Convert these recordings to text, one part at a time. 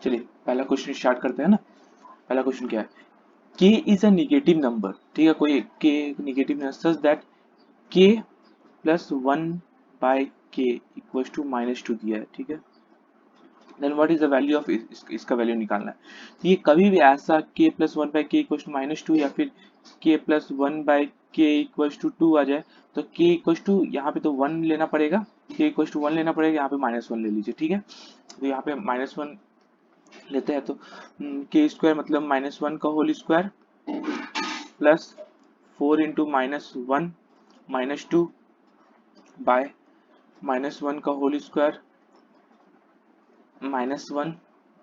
चलिए पहला question start करते हैं ना। पहला क्वेश्चन क्या है, k is a negative number, ठीक है, कोई k negative number such that k plus 1/k equals to -2 दिया है, ठीक है। Then what is the value of इसका वैल्यू निकालना है। तो ये कभी भी ऐसा k plus 1/k equals to -2 या फिर k plus 1/k equals to 2 आ जाए, तो k इक्वल्स टू यहाँ पे तो 1 लेना पड़ेगा, k इक्वल्स टू 1 लेना पड़ेगा, यहाँ पे -1 ले लीजिए, ठीक है। तो यहाँ पे -1 लेते हैं तो के स्क्वायर मतलब -1 का whole square plus 4 into -1 -2 by -1 का होल स्क्वायर -1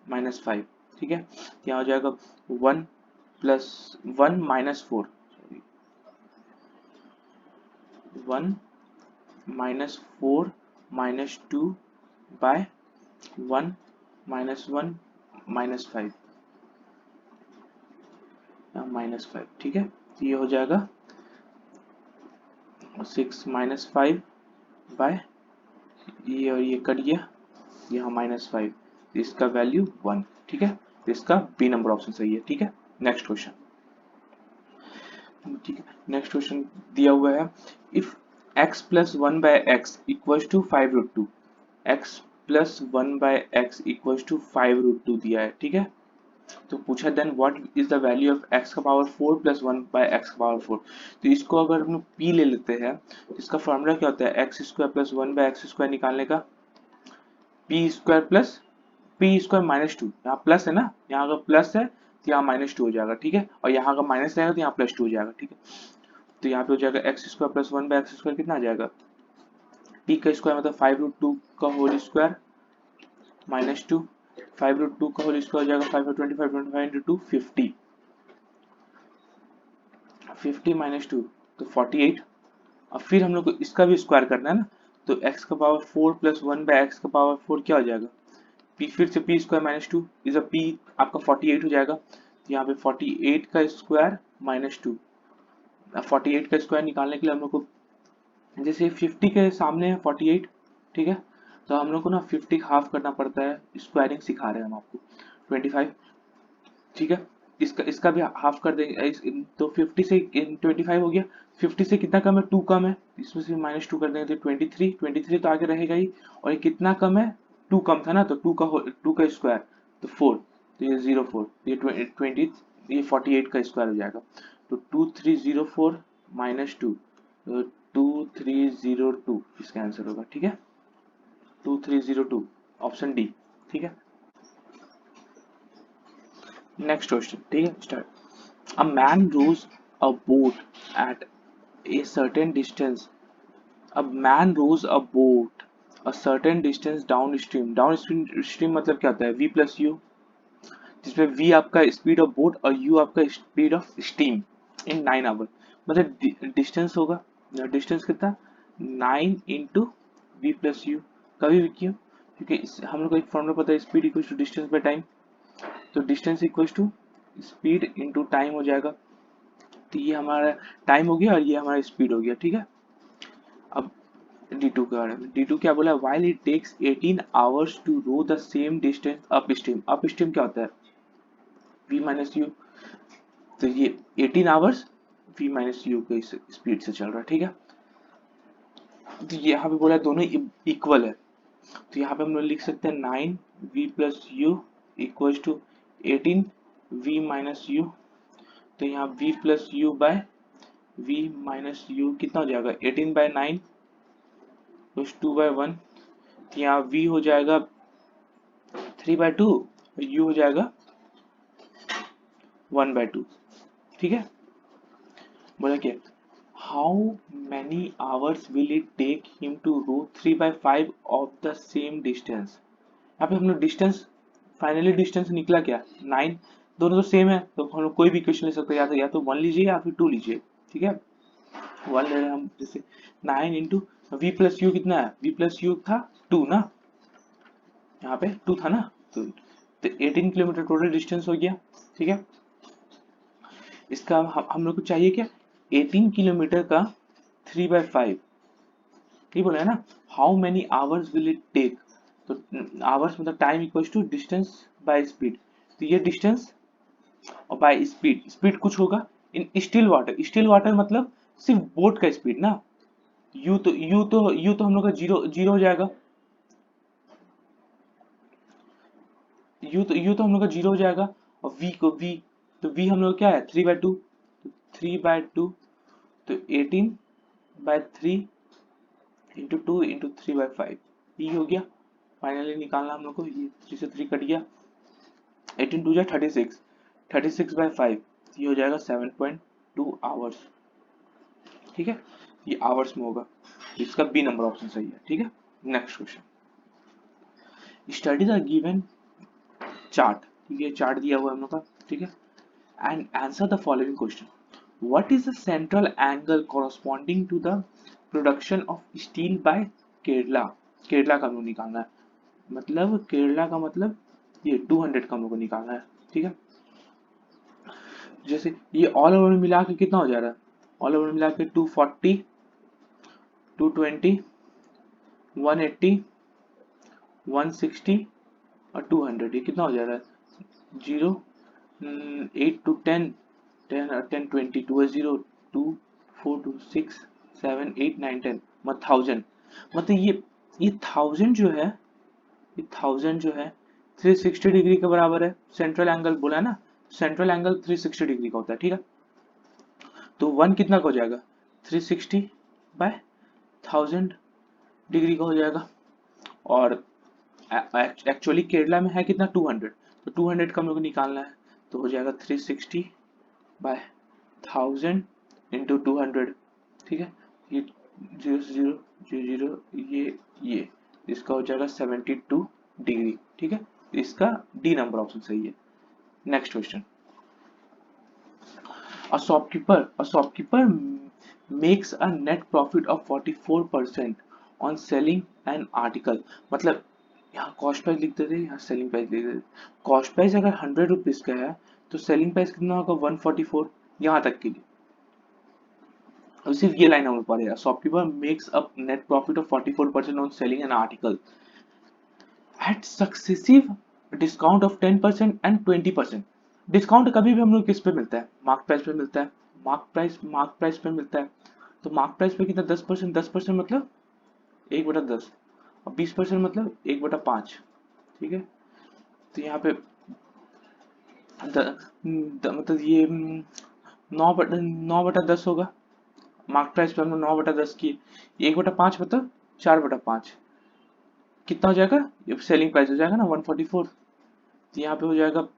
-5, ठीक है। यहाँ हो जाएगा 1 प्लस 1 -4, 1 -4 -2 बाय 1 -1 -5 -5, ठीक है। तो ये हो जाएगा 6 -5 बाय ये और ये कट गया, यहाँ -5, इसका वैल्यू 1, ठीक है। तो इसका बी नंबर ऑप्शन सही है, ठीक है। नेक्स्ट क्वेश्चन, ठीक है। नेक्स्ट क्वेश्चन दिया हुआ है, if x plus 1/x equals to 5√2, x plus 1/x equals to 5√2 दिया है, ठीक है। तो पूछा then what is the value of x का पावर 4 प्लस 1/x का पावर 4। तो इसको अगर हम p ले लेते हैं तो इसका फॉर्मूला क्या होता है, x square plus 1/x square निकालने का, p square plus p square -2, यहाँ प्लस है ना, यहाँ अगर प्लस है तो यहाँ -2 हो जाएगा, ठीक है। और यहाँ अगर माइनस रहेगा तो यहाँ +2 हो जाएगा, ठीक है। तो यहाँ पे हो जाएगा x square plus 1/x square कितना आ जाएगा, p का स्क्वायर मतलब 5√2 का होल स्क्वायर -2, 5√2 का होल स्क्वायर हो जाएगा 5/25 इंटू 2 50, 50 -2 तो 48। अब फिर हम लोग को इसका भी स्क्वायर करना है ना, तो x का पावर 4 प्लस 1/x का पावर 4 क्या हो जाएगा, p फिर से p square -2 is a p आपका 48 हो जाएगा। तो यहाँ पे 48 का स्क्वायर -2, 48 का स्क्वायर निकालने के लिए हम लोग को, जैसे 50 के सामने है 48, ठीक है, तो हम लोग को ना 50 हाफ करना पड़ता है, स्क्वायरिंग सिखा रहे हैं हम आपको, 25, ठीक है। इसका इसका भी हाफ कर देंगे तो 50 से 25 हो गया, 50 से कितना कम है, 2 कम है, इसमें से -2 कर देंगे तो 23, 23 तो आगे रहेगा ही, और ये कितना कम है, 2 कम था ना, तो 2 का स्क्वायर तो 4, तो ये 04, ये 20, ये 48 का स्क्वायर हो जाएगा, तो 2304 -2, तो 2302 इसका आंसर होगा, ठीक है। 2302 ऑप्शन डी, ठीक है। नेक्स्ट क्वेश्चन, ठीक है, start. A man rows a boat at a certain distance. A man rows a boat a certain distance downstream. Downstream मतलब क्या होता है, V plus U, जिसमें V आपका स्पीड ऑफ बोट और U आपका speed of steam in 9 hour, मतलब distance होगा, डिस्टेंस कितना 9 इंटू वी प्लस यू, कभी भी क्यों, क्योंकि हम लोग को एक फॉर्मूला पता है, speed equal to distance by time, तो distance equal to speed into time हो जाएगा। तो ये हमारा टाइम हो गया और ये हमारा स्पीड हो गया, ठीक है। अब D2 के बारे में, D2 क्या बोला, while it takes 18 hours to row the same distance upstream, upstream क्या होता है V माइनस यू, तो ये 18 आवर्स V माइनस यू के स्पीड से चल रहा है, ठीक है। तो यहाँ पे बोला दोनों इक्वल है, तो यहाँ पे हम लोग लिख सकते हैं 9V plus U equal to 18V minus U, तो यहाँ V plus U by V minus U कितना हो जाएगा, 18/9 प्लस 2/1, तो यहाँ V हो जाएगा 3/2 और U हो जाएगा 1/2, ठीक है। बोला क्या, how many hours will it take him to row 3/5 of the same distance. यहाँ पे हम लोग डिस्टेंस, फाइनली डिस्टेंस निकला क्या 9, दोनों तो सेम है, तो हम लोग कोई भी क्वेश्चन ले सकते हैं, या तो 1 लीजिए या फिर 2 लीजिए, ठीक है। 1 ले रहे हैं हम, जैसे 9 इंटू वी प्लस यू कितना है, वी प्लस यू था 2 ना, यहाँ पे 2 था ना, तो 18 किलोमीटर टोटल डिस्टेंस हो गया, ठीक है। इसका हम लोग को चाहिए क्या, 18 किलोमीटर का 3/5, ठीक बोला है ना। How many hours will it take, तो आवर्स मतलब time equals to distance by speed, तो ये डिस्टेंस और बाय स्पीड, स्पीड कुछ होगा इन स्टिल वाटर मतलब सिर्फ बोट का स्पीड ना, यू तो हम लोग का जीरो जीरो हो जाएगा, यू तो हम लोग का जीरो हो जाएगा, और वी को वी, तो वी हम लोग क्या है 3/2, 3/2 तो 18/3 इंटू 2 इंटू 3/5 ये हो गया। फाइनली निकालना हम लोग को, ये 3 से 3 कट गया, 18 2 जा 36, 36/5 ये हो जाएगा 7.2 आवर्स। ठीक है, ये आवर्स में होगा, इसका बी नंबर ऑप्शन सही है। ठीक है, next question, study the given chart, ठीक है चार्ट दिया हुआ है हम लोग का, ठीक है, and answer the following question, what is the central angle corresponding to the production of steel by Kerala, Kerala का हम लोग निकालना है, मतलब केरला का मतलब ये 200 का हम लोग को निकालना है। ठीक है, जैसे ये ऑल ओवर में मिला के कितना हो जा रहा है, ऑल ओवर मिला के 240, 220, 180, 160 और 200, ये कितना हो जा रहा है, 0 8 to 10, 10 और 10 20, 2 है 0, 2 4 2 6 7 8 9 10, मतलब 1000, मतलब ये 1000 जो है, ये 1000 जो है 360 डिग्री के बराबर है, सेंट्रल एंगल बोला है ना, सेंट्रल एंगल 360 डिग्री का होता है। ठीक है, तो 1 कितना का हो जाएगा, 360/1000 डिग्री का हो जाएगा, और एक्चुअली केरला में है कितना 200, तो 200 का हम लोग को निकालना है, तो हो जाएगा 360/1000 इंटू 200। ठीक है, ये 0 0 0 ये इसका हो जाएगा 72 डिग्री। ठीक है, इसका डी नंबर ऑप्शन सही है। Next question, a shopkeeper makes a net profit of 44% on selling an article, मतलब यहाँ कॉस्ट प्राइस लिख देते, यहाँ सेलिंग प्राइस लिख देते, कॉस्ट प्राइस अगर 100 रुपीज का है तो सेलिंग प्राइस कितना होगा 144, यहाँ तक के लिए, अब सिर्फ ये लाइन हमें पड़ेगा, shopkeeper makes a net profit of 44% on selling an article at successive discount of 10% and 20%। Discount कभी भी हम लोग किस पे मिलता है, मार्क प्राइस पे मिलता है, मार्क प्राइस पे मिलता है, तो मार्क प्राइस पे कितना 10%, 10% मतलब 1/10, और 20% मतलब 1/5। ठीक है, तो यहाँ पे मतलब ये 9/10 होगा, मार्क प्राइस पे हमने 9/10 की, 1/5 मतलब 4/5, कितना हो जाएगा, ये सेलिंग प्राइस हो जाएगा ना 144, तो यहाँ पे हो जाएगा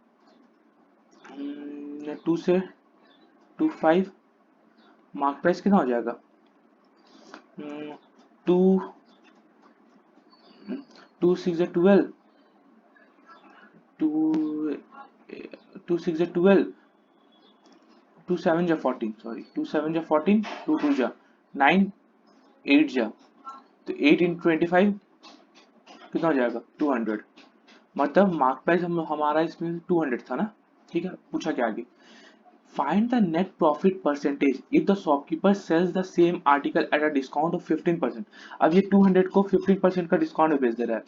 2 से 25, मार्क प्राइस कितना हो जाएगा 2 2 6 12, 2 2 6 12, 2 7 14, सॉरी 2 7 14, 2 2 9, 8 तो 8 × 25 कितना हो जाएगा 200, मतलब मार्क प्राइस हमारा इसमें 200 था ना। ठीक है, पूछा क्या आगे, find the net profit percentage if the shopkeeper sells the same article at a discount of 15%। अब ये 200 को 15% का डिस्काउंट में बेच दे रहा है,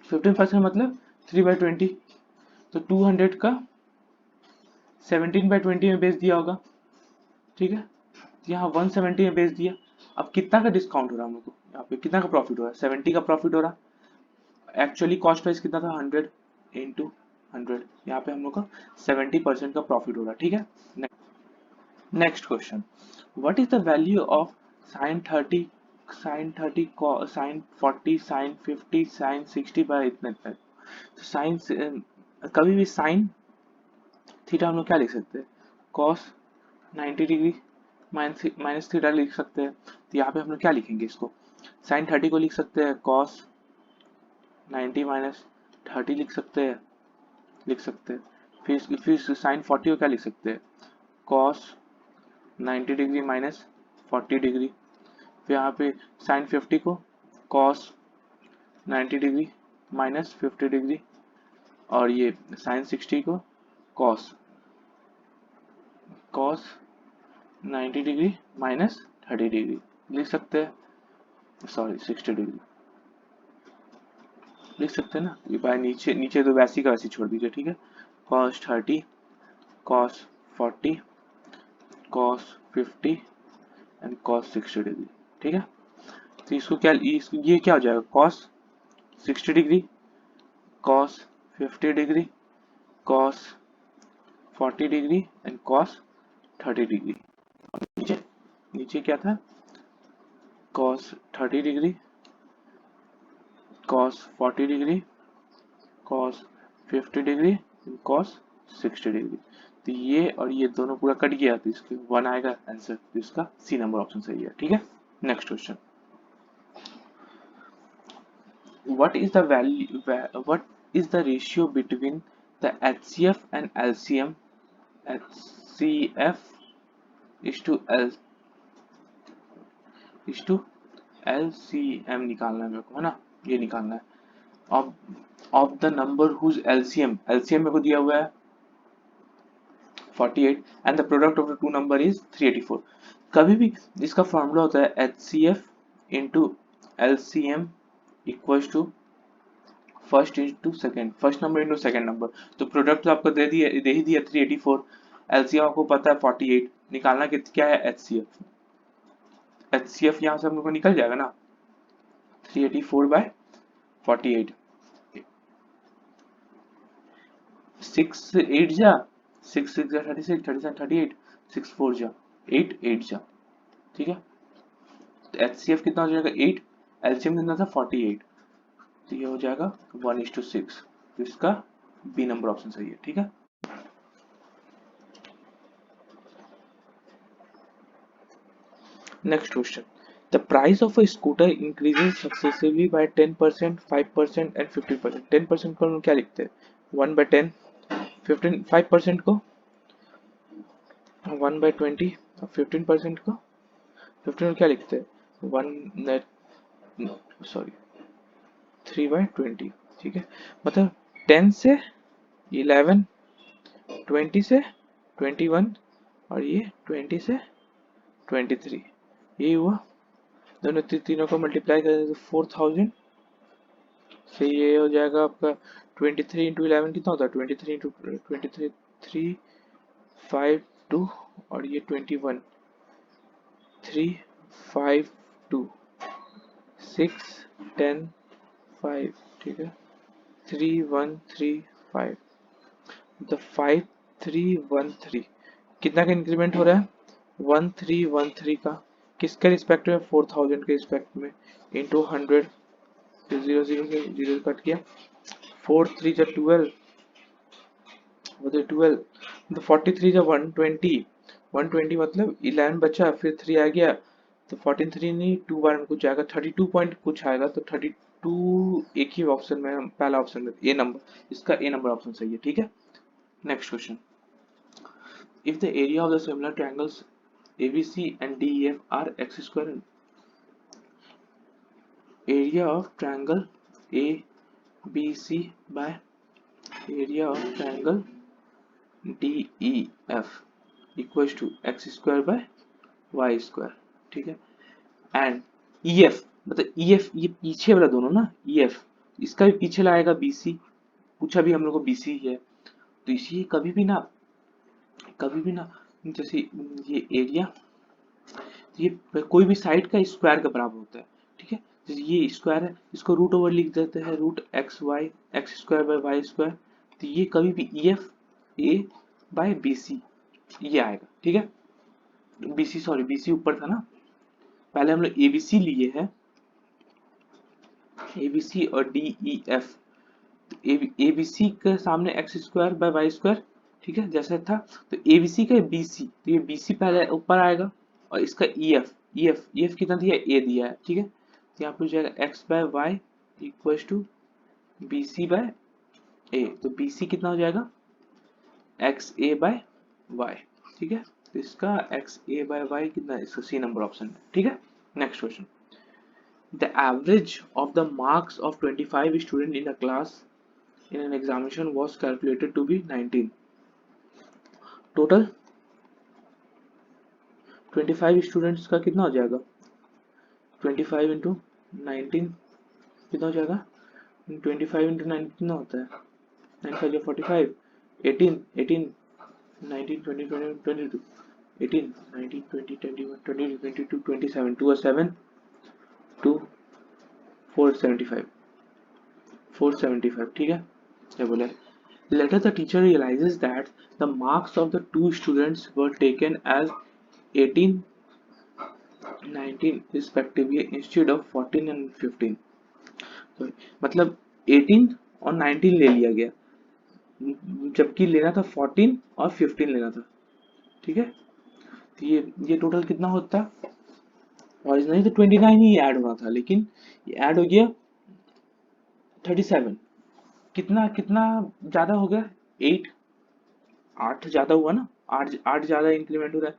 15% मतलब 3/20, तो 200 का 17/20 में बेच दिया होगा। ठीक है, यहाँ 170 में बेच दिया, अब कितना का डिस्काउंट हो रहा है हम लोग को, यहाँ पे कितना का प्रॉफिट हो रहा है, 70 का प्रॉफिट हो रहा, एक्चुअली कॉस्ट प्राइस कितना था 100 इंटू 100, यहाँ पे हम लोग का 70% का प्रॉफिट हो रहा है। ठीक है, next question, what is the value of sin 30, sin 30 sin 40 sin 50 sin 60 bye इतना इतना, तो साइन कभी भी साइन थीटा हम लोग क्या लिख सकते हैं, कॉस 90 डिग्री माइनस थीटा लिख सकते हैं, तो यहाँ पे हम लोग क्या लिखेंगे इसको, साइन 30 को लिख सकते हैं कॉस 90 माइनस 30 लिख सकते हैं, फिर साइन 40 को क्या लिख सकते हैं, कॉस 90 डिग्री माइनस 40 डिग्री, फिर यहाँ पे साइन 50 को कॉस 90 डिग्री माइनस 50 डिग्री, और ये साइन 60 को cos cos 90 degree minus 30 degree लिख सकते हैं, सॉरी 60 डिग्री। लिख सकते हैं ना, ये बाय नीचे नीचे तो वैसी का वैसी छोड़ दीजिए, ठीक है। cos 30, cos 40, cos 50 and cos 60 degree, ठीक है। तो इसको क्या, ये क्या हो जाएगा, cos 60 degree, cos 50 degree, cos 40 degree and cos 30 degree. नीचे नीचे क्या था, cos 30 degree, cos 40 degree, cos 50 degree, cos 60 degree. तो ये और ये दोनों पूरा कट गया, तो इसके 1 आएगा आंसर, तो इसका सी नंबर ऑप्शन सही है, ठीक है। Next question, what is the value, what is the ratio between the HCF and LCM? HCF is to LCM निकालना है मेरे को, है ना, ये निकालना है। of the number whose LCM मेरे को दिया हुआ है 48 and the product of the two number is 384। कभी भी इसका फॉर्मूला होता है HCF into LCM equals to first into second, first number into second number. तो प्रोडक्ट तो आपको दे ही दिया 384, एलसीएम आपको पता है 48, निकालना क्या है एचसीएफ। एचसीएफ यहाँ से हम लोग को निकल जाएगा ना, 384 बाय 48, 6 8 जा 6 6 जा 36, 37 38, 6 4 जा 8 8 जा, ठीक है। तो एचसीएफ कितना हो जाएगा 8, एलसीएम कितना था 48, तो ये हो जाएगा 1:6। तो इसका बी नंबर ऑप्शन सही है, ठीक है। Next question, the price of a scooter increases successively by 10%, 5% and 15%। 10% को हम क्या लिखते हैं, 1/10, 15 5% को 1/20 और 15% को 15 को क्या लिखते हैं 3/20, ठीक है। मतलब 10 से 11, 20 से 21 और ये 20 से 23, ये हुआ। दोनों तीनों को मल्टीप्लाई करें तो 4000 से ये हो जाएगा आपका 23 इंटू 11 कितना होता है 23 इंटू 23 3 5 2 और ये 21 3 5 2 6 10 5, ठीक है 3 1 3 5, तो 5 3 1 3 कितना का इंक्रीमेंट हो रहा है 1313 का, किसके रिस्पेक्ट में 4000 के रिस्पेक्ट में, इंटू 100, 0 कट गया, 4 3 जा 12, वो तो 12, तो 43 जा 120, 120 मतलब 11 बचा फिर 3 आ गया, तो 14 3 नहीं 2 बार में कुछ आएगा 32 पॉइंट कुछ आएगा, तो 32 एक ही ऑप्शन में, पहला ऑप्शन में ए नंबर, इसका ए नंबर ऑप्शन सही है, ठीक है। Next question, if the area of the similar triangles ABC and DEF are x square, area of triangle ABC by area of triangle DEF equals to x square by y square, ठीक है। And EF मतलब EF ये पीछे वाला दोनों ना, EF इसका भी पीछे लाएगा BC, पूछा भी हम लोग को BC है, तो इसी कभी भी ना जैसे ये एरिया, ये कोई भी साइड का स्क्वायर के बराबर होता है, ठीक है। जैसे ये स्क्वायर है, इसको रूट ओवर लिख देते हैं, root X Y X square by Y square, तो ये कभी भी EF A बाय BC ये आएगा, ठीक है। BC सॉरी BC ऊपर था ना, पहले हम लोग ABC लिए हैं, ABC और DEF, ABC के सामने X square by Y square, ठीक है जैसे था, तो ABC का BC, तो ये BC पहले ऊपर आएगा और इसका EF कितना दिया A दिया है, ठीक है। तो यहाँ पे हो जाएगा x by Y equal to BC by A, तो BC कितना हो जाएगा XA बाय वाई, ठीक है। तो इसका XA बाय वाई कितना, इसका सी नंबर ऑप्शन है, ठीक है। Next question, the average of the marks of 25 students in a class in an examination was calculated to be 19। Total 25 students का कितना हो जाएगा 25 इंटू 19 कितना हो जाएगा 25 इंटू 9 कितना होता है? 9 5 45, 18 18 19 20 20 22, 18 19 20 21 22 22 27, 2 और 7 2 475 475, ठीक है। क्या बोला? Later the teacher realizes that the marks of the two students were taken as 18 19 respectively instead of 14 and 15। Sorry, मतलब 18 और 19 ले लिया गया, जबकि लेना था 14 और 15 लेना था, ठीक है। तो ये टोटल कितना होता है? ओरिजिनली तो 29 ही ऐड होना था, लेकिन ये ऐड हो गया 37। कितना कितना ज्यादा हो गया? 8 8 ज्यादा हुआ ना, 8 8 ज्यादा इंक्रीमेंट हो रहा है।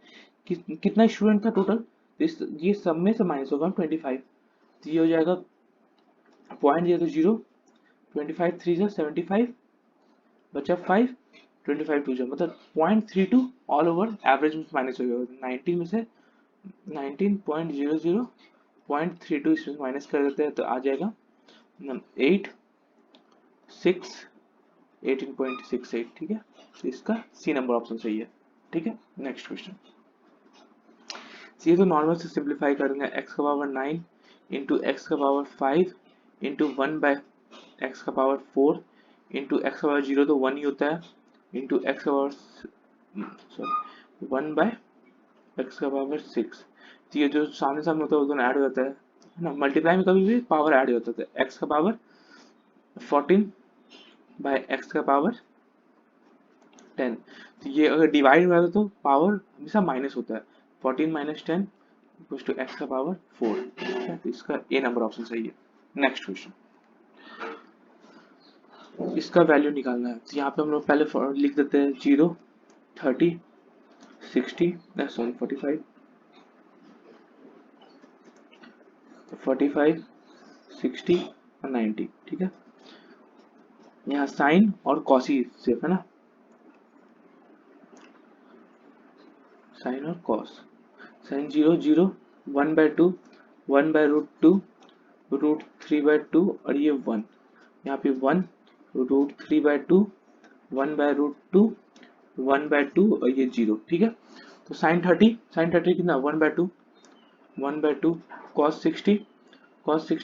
कितना स्टूडेंट था टोटल? ये सब में से माइनस होगा 25, तो ये हो जाएगा पॉइंट, ये तो 0, 25 3 जा 75, बचा 5, 25 2 जा मतलब 0.32 ऑल ओवर एवरेज में माइनस हो गया। 19 में से 19.00 0.32 इसमें माइनस कर देते हैं तो आ जाएगा 8 6 18.68, ठीक है। तो इसका सी नंबर ऑप्शन सही है, ठीक है। नेक्स्ट क्वेश्चन, ये तो नॉर्मल से सिंप्लीफाई करेंगे, x का पावर 9 इंटू एक्स का पावर 5 इंटू 1 बाय एक्स का पावर 4 इंटू एक्स का पावर 0 तो 1 ही होता है, इंटू एक्स का पावर सॉरी 1 बाय एक्स का पावर 6। तो ये जो सामने सामने होता है वो दोनों ऐड हो जाता है ना, मल्टीप्लाई में कभी भी पावर ऐड हो जाता है। एक्स का पावर 14 बाय एक्स का पावर 10, तो ये अगर डिवाइड हो जाता है तो पावर हमेशा माइनस होता है। 14 माइनस 10 इक्वल्स टू एक्स का पावर 4, ठीक है। तो इसका ए नंबर ऑप्शन सही है। नेक्स्ट क्वेश्चन, इसका वैल्यू निकालना है, तो यहाँ पे हम लोग पहले लिख देते हैं 0 30 60 सॉरी 45 45 60 और 90, ठीक है। यहाँ साइन और कॉसी सिर्फ है ना, साइन और cos. Sine 0 0 1 by 2 1 by root 2 root 3 by 2 और ये 1, यहाँ पे 1 root 3 by 2 1 by root 2 1 by 2 और ये 0, ठीक है। तो साइन 30 कितना 1 बाय 2 1 बाय 2, कॉस 60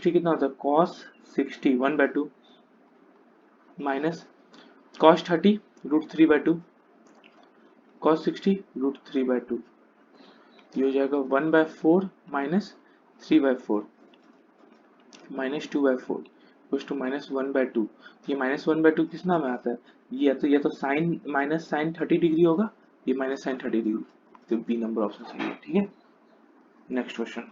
कितना होता है cos 60 1 by 2 minus cos 30 root 3 by 2 cos 60 root 3 by 2, ये हो जाएगा 1 by 4 minus 3 by 4 minus 2 by 4 equals to minus 1 by 2। ये माइनस 1 बाय 2 किस नाम में आता है? ये तो साइन माइनस साइन 30 डिग्री होगा, ये माइनस साइन 30 डिग्री, तो बी नंबर ऑप्शन सही है, ठीक है। Next question,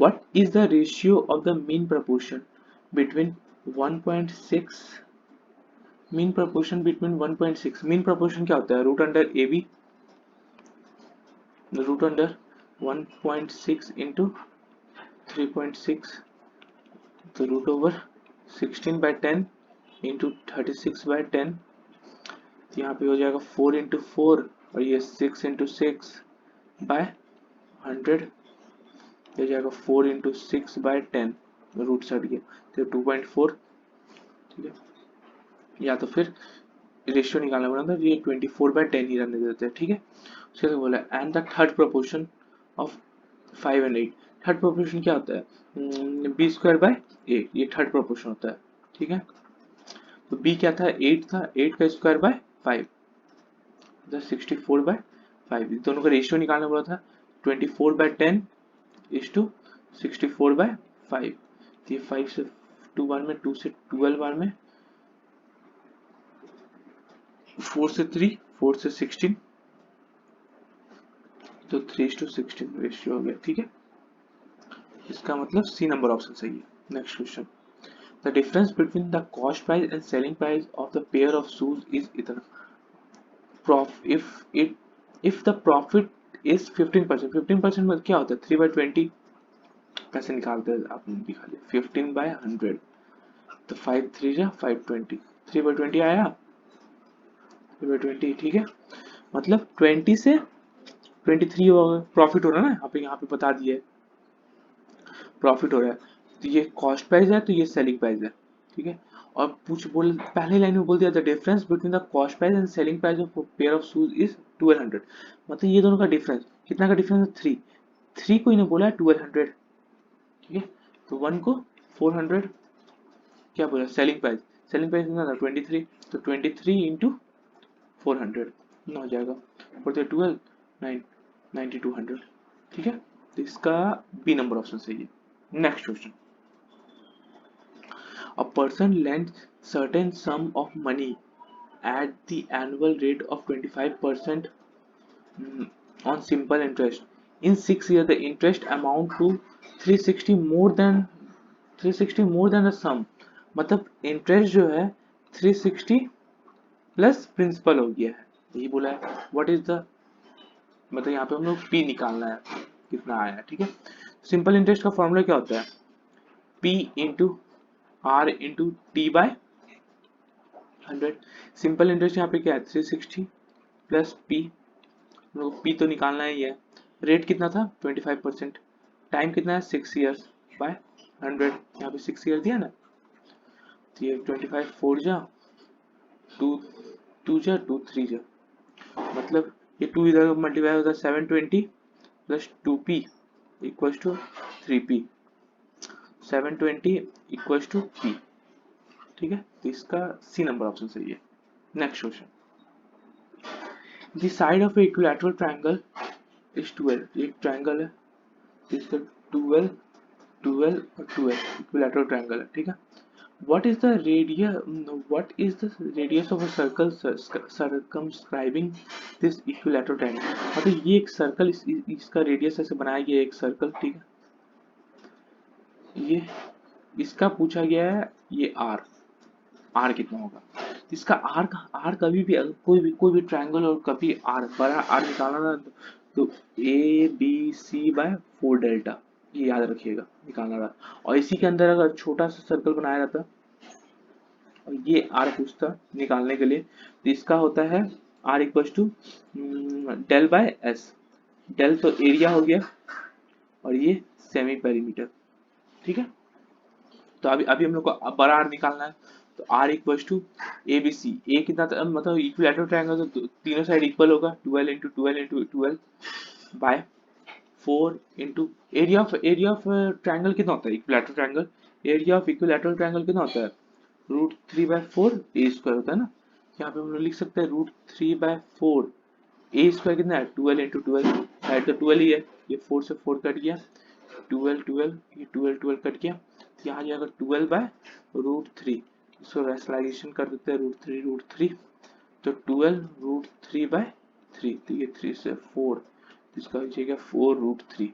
what is the ratio of the mean proportion between 1.6 mean proportion between 1.6, mean proportion क्या होता है? Root under A B, root under 1.6 into 3.6, तो root over 16 by 10 into 36 by 10, तो यहाँ पे हो जाएगा 4 इंटू 4 और ये 6 इंटू 6 बाय 100, हो जाएगा 4 इंटू 6 बाय 10, रूट हट गया तो 2.4, ठीक है। या तो फिर रेशियो निकालना पड़ा था, ये 24/10 ही रहने देते हैं, ठीक है। उसके बाद बोला and the third proportion of 5 and 8, third proportion क्या होता है? बी स्क्वायर बाय 8, ये थर्ड प्रोपोर्शन होता है, ठीक है। तो बी क्या था? 8 था, 8 का स्क्वायर बाय 5, 64/5, दोनों का रेशियो निकालना पड़ा था 24/10 इज टू 64/5, तो ये 5 से 2 बार में, 2 से 12 बार में, 4 से 3, 4 से 16, तो 3:16 रेशियो हो गया, ठीक है। इसका मतलब सी नंबर ऑप्शन सही है। Next question, the difference between the cost price and selling price of the pair of shoes is इतना, if the profit is 15%, 15% में क्या होता है? 3/20 कैसे निकालते हैं आपने दिखा दिया, 15/100, तो 5 3 जा 520, 3/20 आया, 3/20, ठीक है। मतलब 20 से 23 प्रॉफिट हो रहा है ना, यहाँ पे बता दिए प्रॉफिट हो रहा है। तो ये कॉस्ट प्राइस है, तो ये सेलिंग प्राइस है, ठीक है। और पहले लाइन में बोल दिया the difference between the cost price and selling price of pair of shoes is 1200। मतलब ये दोनों का डिफरेंस कितना का डिफरेंस है, 3 को इन्हें बोला है 1200, ठीक है। तो 1 को 400 क्या बोला सेलिंग प्राइस कितना था 23, तो 23 इंटू 400 कितना हो जाएगा 4 12 9200, ठीक है। तो इसका बी नंबर ऑप्शन सही है। Next question, a person lends certain sum of money at the annual rate of 25% on simple interest. In 6 years, the interest amount to 360 more than the sum. मतलब इंटरेस्ट जो है 360 plus principal हो गया है, यही बोला है। व्हाट इज द, मतलब यहाँ पे हम लोग पी निकालना है कितना आया, ठीक है। सिंपल इंटरेस्ट का फॉर्मूला क्या होता है, P into R into T by 100। Simple interest यहाँ पे क्या है 360 प्लस पी, पी तो निकालना ही है। रेट कितना था 25%, टाइम कितना है 6 ईयर्स बाय 100, यहाँ पे 6 ईयर दिया ना, तो ये 25 4 जा 2 2 जा 2 3 जा, मतलब ये 2 इधर मल्टीप्लाई होता है 720 plus 2p equals to 3p, 720 equals to p, ठीक है। तो इसका सी नंबर ऑप्शन सही है। Next question, the side of equilateral triangle is 12। एक ट्रायंगल है, इसका 12 12 और 12 इक्विलैटरल ट्रायंगल है, ठीक है। what is the radius of a circle circumscribing this equilateral triangle। मतलब ये एक सर्कल, इसका रेडियस ऐसे बनाया गया है एक सर्कल, ठीक है। ये इसका पूछा गया है, ये आर कितना होगा, इसका आर कभी भी कोई भी ट्रायंगल और कभी आर बड़ा आर निकालना ना, तो A B C by 4 delta, ये याद रखिएगा निकालना रहा। और इसी के अंदर अगर छोटा सा सर्कल बनाया जाता और ये आर पूछता निकालने के लिए, तो इसका होता है R equal to del by S. Del तो एरिया हो गया और ये सेमी पेरीमीटर, ठीक है। तो अभी हम लोग को बड़ा आर निकालना है, तो R equal to A B C, A कितना था, मतलब इक्विलैटरल ट्रायंगल तो तीनों साइड इक्वल होगा, 12 into 12 into 12 by 4 into area of triangle कितना होता है equilateral triangle, area of equilateral triangle कितना होता है √3/4 ए स्क्वायर होता है ना। यहाँ पे हम लोग लिख सकते हैं √3/4 ए स्क्वायर कितना है 12 इंटू 12, साइड तो 12 ही है, ये 4 से 4 कट गया, 12 12 ये 12 12 कट गया, तो यहाँ जाएगा 12/√3, इसको रैशनलाइजेशन कर देते हैं √3 तो 12 √3/3, तो ये 3 से 4, तो इसका हो जाएगा 4√3,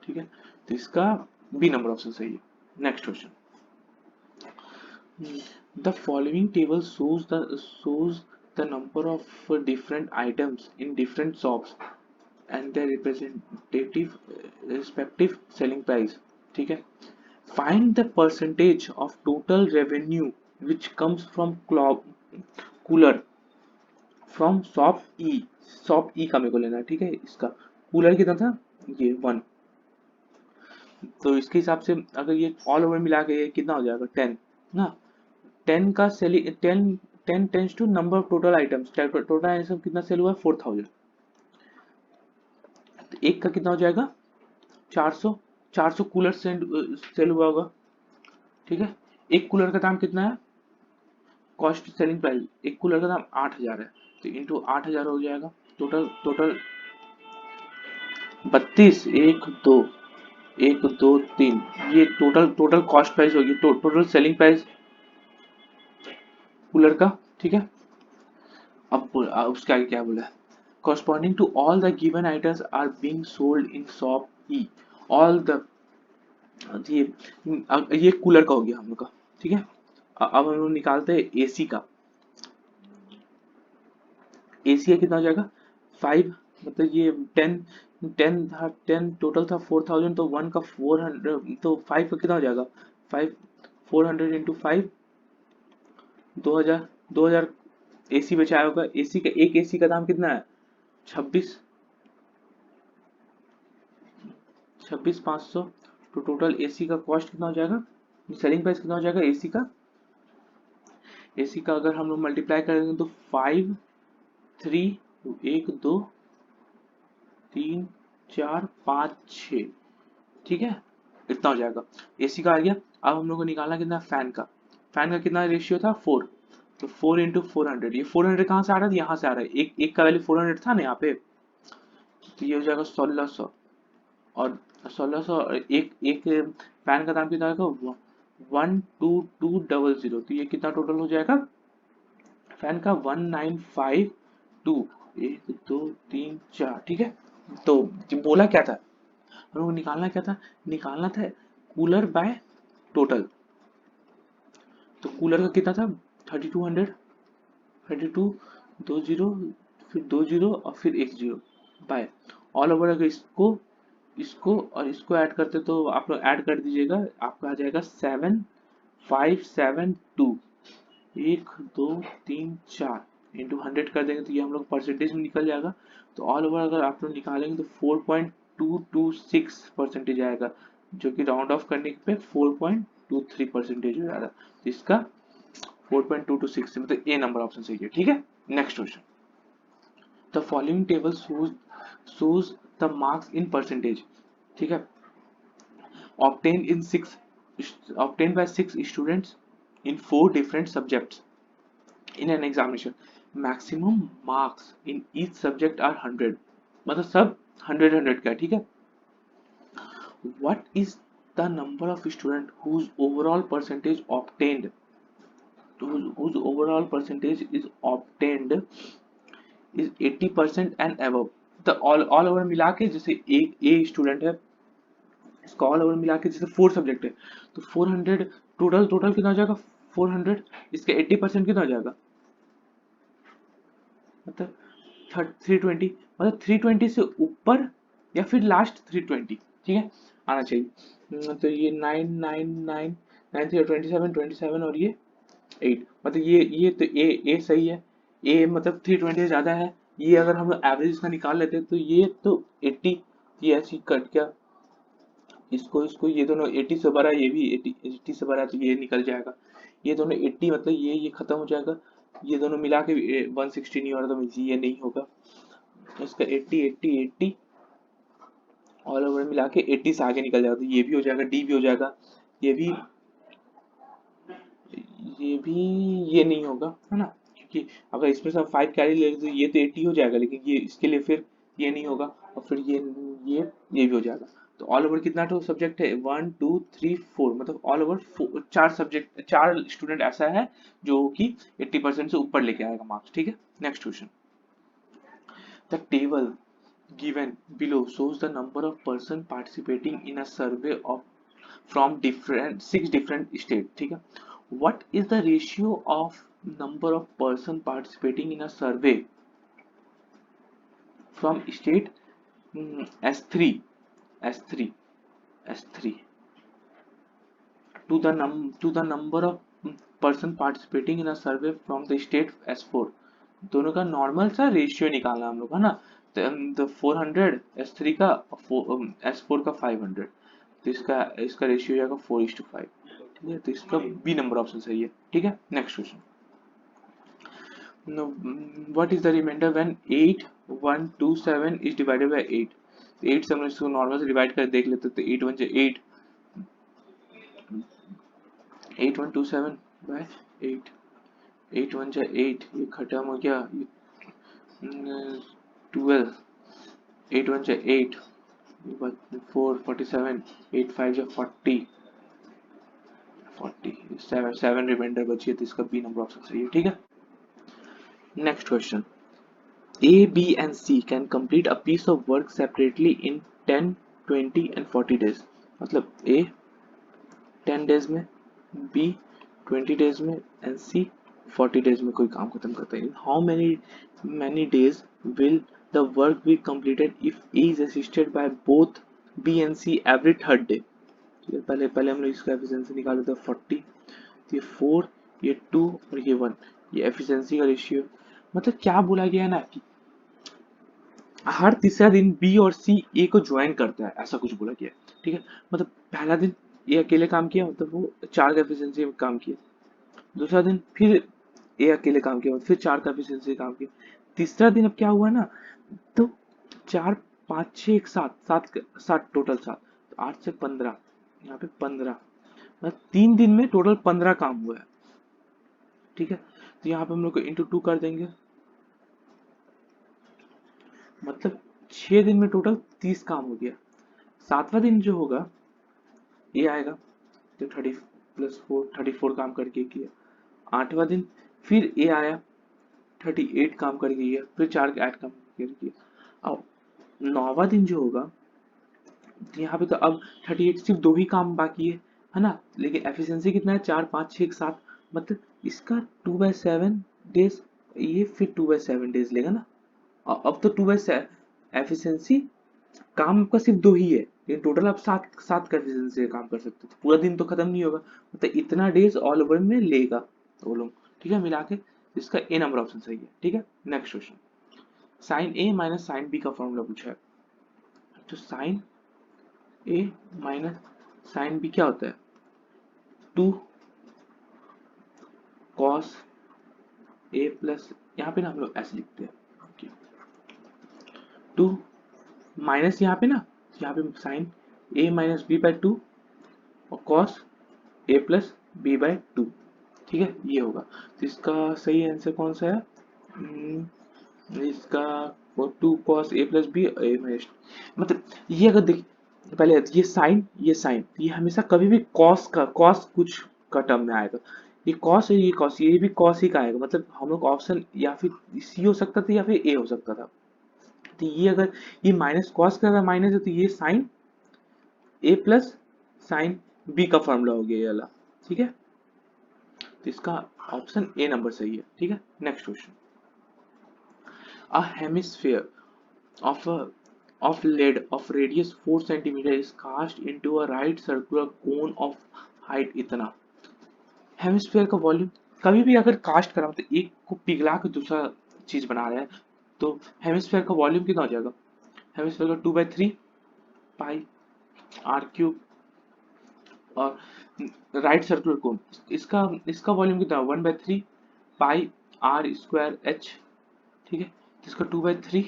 ठीक है। तो इसका बी नंबर ऑप्शन सही है। Next question, the following table shows the number of different items in different shops and their respective selling price, ठीक है। find the percentage of total revenue which comes from cooler from shop E का मेरे को लेना है, ठीक है। इसका कूलर कितना था ये 1, तो इसके हिसाब से अगर ये ऑल ओवर मिला के ये कितना हो जाएगा 10 ना, 10 का selling 10 tens to number of total items, total item कितना सेल हुआ है 4000, तो एक का कितना हो जाएगा 400 कूलर सेल हुआ होगा, ठीक है। एक कूलर का दाम कितना है, कॉस्ट सेलिंग प्राइस एक कूलर का दाम 8000 है, तो इंटू 8000 हो जाएगा, टोटल 32 1 2 3, ये टोटल कॉस्ट प्राइस होगी, टोटल सेलिंग प्राइस कूलर का, ठीक है। अब उसके आगे क्या बोला है, corresponding to all the given items are being sold in shop E, all the, ये कूलर का हो गया हम लोग का, ठीक है। अब हम लोग निकालते हैं एसी का, एसी का कितना हो जाएगा 5, मतलब ये 10 टोटल था 4000, तो 1 का 400, तो 5 का कितना हो जाएगा 5 400 इंटू 5 2000 एसी बचाया होगा। एसी का एक एसी का दाम कितना है 26 500, तो टोटल एसी का कॉस्ट कितना हो जाएगा, सेलिंग प्राइस कितना हो जाएगा एसी का, एसी का अगर हम लोग मल्टीप्लाई करेंगे तो 5 3 1 2 3 4 5 6, ठीक है, इतना हो जाएगा एसी का आ गया। अब हम लोग को निकालना कितना फैन का, फैन का कितना रेशियो था 4, तो 4 इंटू 400, ये 400 कहाँ से आ रहा है, यहाँ से आ रहा है, एक का वैल्यू 400 था ना यहाँ पे, तो ये हो जाएगा 1600, और 1600 एक एक फैन का दाम कितना आएगा 12200, तो ये कितना टोटल हो जाएगा फैन का 1952, 1 2 3 4, ठीक है। तो बोला क्या था हम लोग को, निकालना क्या था, निकालना था कूलर बाय टोटल, तो कूलर का कितना था 3200, 32 2 जीरो, फिर 2 जीरो और फिर 1 जीरो बाय ऑल ओवर, अगर इसको इसको और इसको ऐड करते तो आप लोग ऐड कर दीजिएगा, आपका आ जाएगा 7572, 1 2 3 4 इंटू 100 कर देंगे तो ये हम लोग परसेंटेज में निकल जाएगा। तो ऑल ओवर अगर आप लोग निकालेंगे तो 4.226 परसेंटेज आएगा, जो कि राउंड ऑफ करने पे 4.23 परसेंटेज हो जाएगा, तो इसका 4.226 मतलब ए नंबर ऑप्शन सही है, ठीक है। Next question, the following table shows the marks in percentage, ठीक है, obtained in 6 obtained by 6 students in 4 different subjects in an examination, maximum marks in each subject are 100, मतलब सब 100 का, ठीक है। what is the number of student whose overall percentage obtained, whose overall percentage is obtained is 80% and above, तो all over मिला के जैसे एक ए स्टूडेंट है, इसका ऑल ओवर मिला के जैसे 4 सब्जेक्ट है, तो 400 टोटल कितना हो जाएगा 400, इसका 80% कितना हो जाएगा, मतलब 320, मतलब 320 से ऊपर या फिर लास्ट 320, ठीक है, आना चाहिए। तो ये 999 9 3 27 27 और ये 8, मतलब ये तो ए सही है, ए मतलब 320 ज्यादा है, ये अगर हम एवरेज इसका निकाल लेते हैं तो ये तो 80, ये ऐसी कट गया, इसको ये दोनों 80 से बड़ा, ये भी 80 से बड़ा, तो ये निकल जाएगा, ये दोनों 80 मतलब ये खत्म हो जाएगा, ये दोनों मिला के 160 नहीं हो रहा, तो ये नहीं होगा, इसका 80 80 80 ऑल ओवर मिला के 80 से आगे निकल जाएगा, तो ये भी हो जाएगा, डी भी हो जाएगा, ये भी ये नहीं होगा, है ना, क्योंकि अगर इसमें से 5 कैरी ले तो ये तो 80 हो जाएगा, लेकिन ये इसके लिए फिर ये नहीं होगा, और फिर ये भी हो जाएगा। तो ऑल ओवर कितना तो सब्जेक्ट है 1 2 3 4, मतलब ऑल ओवर 4 सब्जेक्ट 4 स्टूडेंट ऐसा है जो कि 80% से ऊपर लेके आएगा मार्क्स, ठीक है। Next question, the table given below shows the number of person participating in a survey of from 6 different states, ठीक है। what is the ratio of number of person participating in a survey from state S3 S3 S3 to the number of person participating in a survey from the state S4, दोनों का normal सा ratio निकालना हम लोग, है ना, तो 400 S3 का, S4 का 500, तो इसका रेशियो जाएगा 4:5, ठीक है, तो इसका बी नंबर ऑप्शन सही है, ठीक है। Next question, what is the remainder when 8127 is divided by 8, तो 8 से हम इसको नॉर्मल से डिवाइड कर देख लेते, तो 8 1 जा 8, 8127 बाय 8, 8 1 जा 8, ये खत्म हो गया, 12, 8 1 जा 8, 4 47, 8 5 जा 40, 7 रिमाइंडर बची है, तो इसका बी नंबर ऑप्शन सही है, ठीक है। Next question, A, B and C can complete a piece of work separately in 10, 20 and 40 days, मतलब A 10 days में, B 20 days में and C 40 days में कोई काम खत्म करता है। In how many days will the work be completed if A is assisted by both B and C every third day? पहले हम लोग इसका एफिशिएंसी निकाल लेते हैं 40, ये 4 ये 2 और ये 1, ये एफिशिएंसी का रेशियो, मतलब क्या बोला गया है ना कि हर तीसरा दिन बी और सी ए को ज्वाइन करता है, ऐसा कुछ बोला गया है, ठीक है, मतलब पहला दिन ये अकेले काम किया, मतलब वो 4 का एफिशिएंसी में काम किया। दूसरा दिन फिर ये अकेले काम किया, फिर 4 का एफिशिएंसी काम किया। तीसरा दिन अब क्या हुआ ना, तो 4 5 6 एक साथ, 7 टोटल 7, तो 8 से 15, यहाँ पे 15, मतलब 3 दिन में टोटल 15 काम हुआ है। ठीक है, तो यहाँ पे हम लोग को इंटू 2 कर देंगे, मतलब 6 दिन में टोटल 30 काम हो गया। सातवां दिन जो होगा ये आएगा, तो 30 प्लस 4, 34 काम करके किया। आठवां दिन फिर ए आया, 38 काम करके किया, फिर 4 के 8 काम करके किया। अब नौवां दिन जो होगा, तो यहाँ पे तो अब 38 सिर्फ 2 ही काम बाकी है ना, लेकिन एफिशिएंसी कितना है, 4 5 6 7, मतलब इसका 2/7 डेज, ये फिर 2/7 डेज लेगा ना। अब तो 2/7 एफिशिएंसी, काम आपका सिर्फ 2 ही है, लेकिन टोटल आप 7 7 का एफिशिएंसी से काम कर सकते हो, तो पूरा दिन तो खत्म नहीं होगा, मतलब इतना डेज ऑल ओवर में लेगा वो लोग। ठीक है, मिला के इसका ए नंबर ऑप्शन सही है। ठीक है, next question, sign A minus sine B का फॉर्मूला पूछा है। तो sign A minus sine B क्या होता है, 2 कॉस ए प्लस, यहाँ पे ना हम लोग ऐसे लिखते हैं, 2 माइनस यहाँ पे sine A minus B by 2 और cos A plus B by 2। ठीक है, ये होगा। तो इसका सही आंसर कौन सा है, इसका 2 cos a plus B A minus, मतलब ये अगर देख, पहले ये साइन ये हमेशा कभी भी कॉस कुछ का टर्म में आएगा। ये कॉस है, ये कॉस, ये भी कॉस ही का आएगा, मतलब हम लोग ऑप्शन या फिर सी हो सकता था या फिर ए हो सकता था। तो ये अगर ये माइनस कॉस का माइनस है, तो ये साइन ए प्लस साइन बी का फॉर्मूला हो गया ये वाला। ठीक है, तो इसका ऑप्शन ए नंबर सही है। ठीक है, next question, a hemisphere of a of lead of radius 4 centimeter is cast into a right circular cone of height इतना। हेमिस्फीयर का वॉल्यूम कभी भी अगर कास्ट करा, मतलब एक को पिघला के दूसरा चीज बना रहा है, तो हेमिस्फीयर का वॉल्यूम कितना हो जाएगा, हेमिस्फीयर का 2/3 पाई आर क्यूब, और राइट सर्कुलर कोन इसका इसका वॉल्यूम कितना, 1/3 पाई आर स्क्वायर एच। ठीक है, इसका 2/3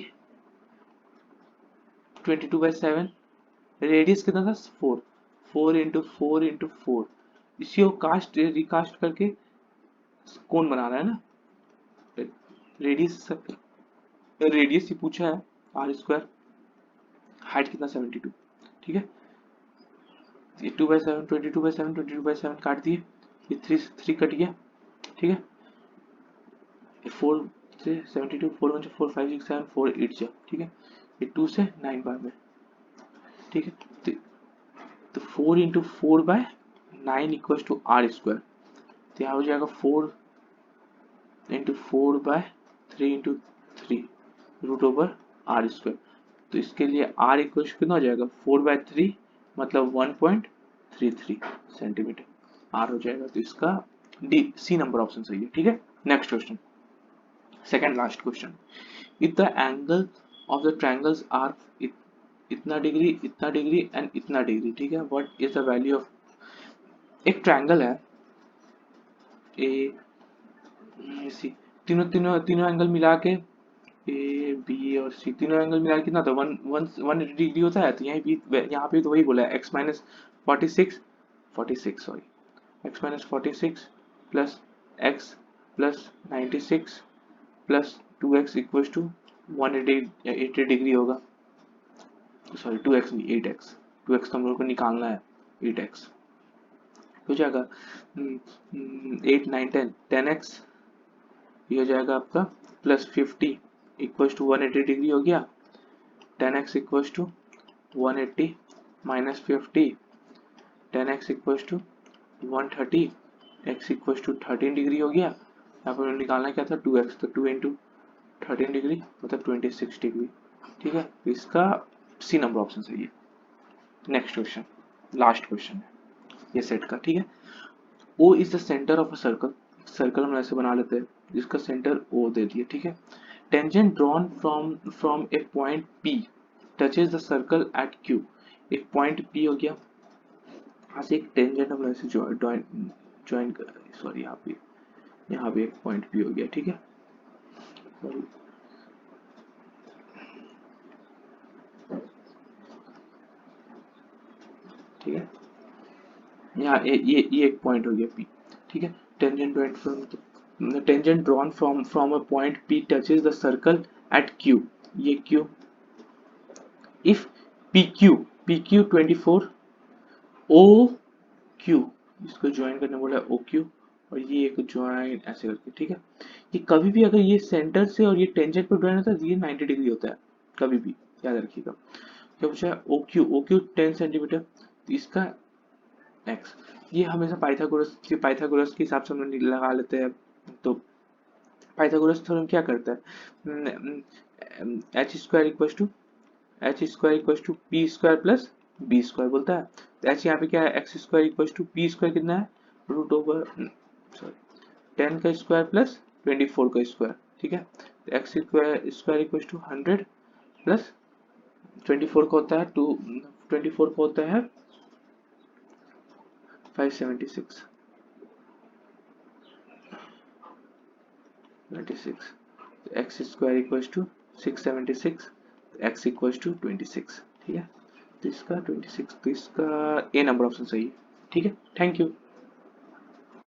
22/7, रेडियस कितना था, 4, 4 इसी को कास्ट रिकास्ट करके कौन बना रहा है ना, रेडियस रेडियस ही पूछा है, आर स्क्वायर, हाइट कितना 72। ठीक है, ये 2/7 22/7 काट दिए, ये 3 कट गया। ठीक है, ये 4 से 72, 4 1 4 5 6 7 4 8 जा। ठीक है, ये 2 से 9 बार में। ठीक है, तो 4 into 4/9 equal to R square, तो यहाँ हो जाएगा 4 into 4/3 into 3 root over R square. तो इसके लिए आर इक्वल कितना हो जाएगा, 4/3 मतलब 1.33 सेंटीमीटर आर हो जाएगा। तो इसका डी सी नंबर ऑप्शन सही है। ठीक है, next question, second last question, if the angle of the triangles are इतना डिग्री एंड इतना डिग्री। ठीक है, what is the value of, एक ट्रायंगल है ए सी, तीनों तीनों तीनों एंगल मिला के ए बी और सी, तीनों एंगल मिला के कितना था, 180 डिग्री होता है। तो यहाँ भी तो वही बोला है, X minus 46 sorry, X minus 46 plus X plus 96 plus 2x equal to 180 degree होगा, सॉरी 2x नहीं 8x, 2x तो हम लोग को निकालना है, 8x हो जाएगा, 8 9 10 10x, ये हो जाएगा आपका प्लस 50 इक्वल टू 180 डिग्री हो गया, 10x equal to 180 minus 50, 10x equal to 130, x equal to 13 degree हो गया। यहाँ पर निकालना क्या था 2x, तो 2 इंटू 13 डिग्री मतलब 26 डिग्री। ठीक है, इसका सी नंबर ऑप्शन सही है। नेक्स्ट क्वेश्चन, लास्ट क्वेश्चन है ये सेट का। ठीक है, O is the centre of a circle, circle हम ऐसे बना लेते हैं जिसका सेंटर O दे दिए। ठीक है, tangent drawn from A point P touches the circle eight Q एक पॉइंट पी हो गया, यहाँ से एक टेंजेंट हम ऐसे ज्वाइन कर, सॉरी यहाँ पे एक पॉइंट पी हो गया, ठीक है। सॉरी, ठीक है, यहाँ ये एक पॉइंट हो गया पी, ठीक है। Tangent drawn from tangent drawn from a point P touches the circle at Q, ये Q, if P Q 24 O Q, इसको ज्वाइन करने बोला ओ क्यू, और ये एक ज्वाइन ऐसे करके, ठीक है। ये कभी भी अगर ये सेंटर से और ये टेंजेंट पर ज्वाइन होता है, ये 90 डिग्री होता है, कभी भी याद रखिएगा। क्या पूछा है, ओ क्यू 10 सेंटीमीटर, तो इसका एक्स, ये हमेशा पाइथागोरस के हिसाब से हम लोग लगा लेते हैं। तो पाइथागोरस थ्योरम क्या करता है, H square equal to P square plus B square बोलता है। तो एच यहाँ पे क्या है, X square equal to P square कितना है, रूट ओवर सॉरी 10 का स्क्वायर प्लस 24 का स्क्वायर, ठीक है। तो X square equal to 100 plus 24 का होता है 2, 24 का होता है 576, 96, X square equal to 676, X equal to 26, ठीक है। तो इसका 26, तो इसका ए नंबर ऑप्शन सही है, ठीक है। Thank you.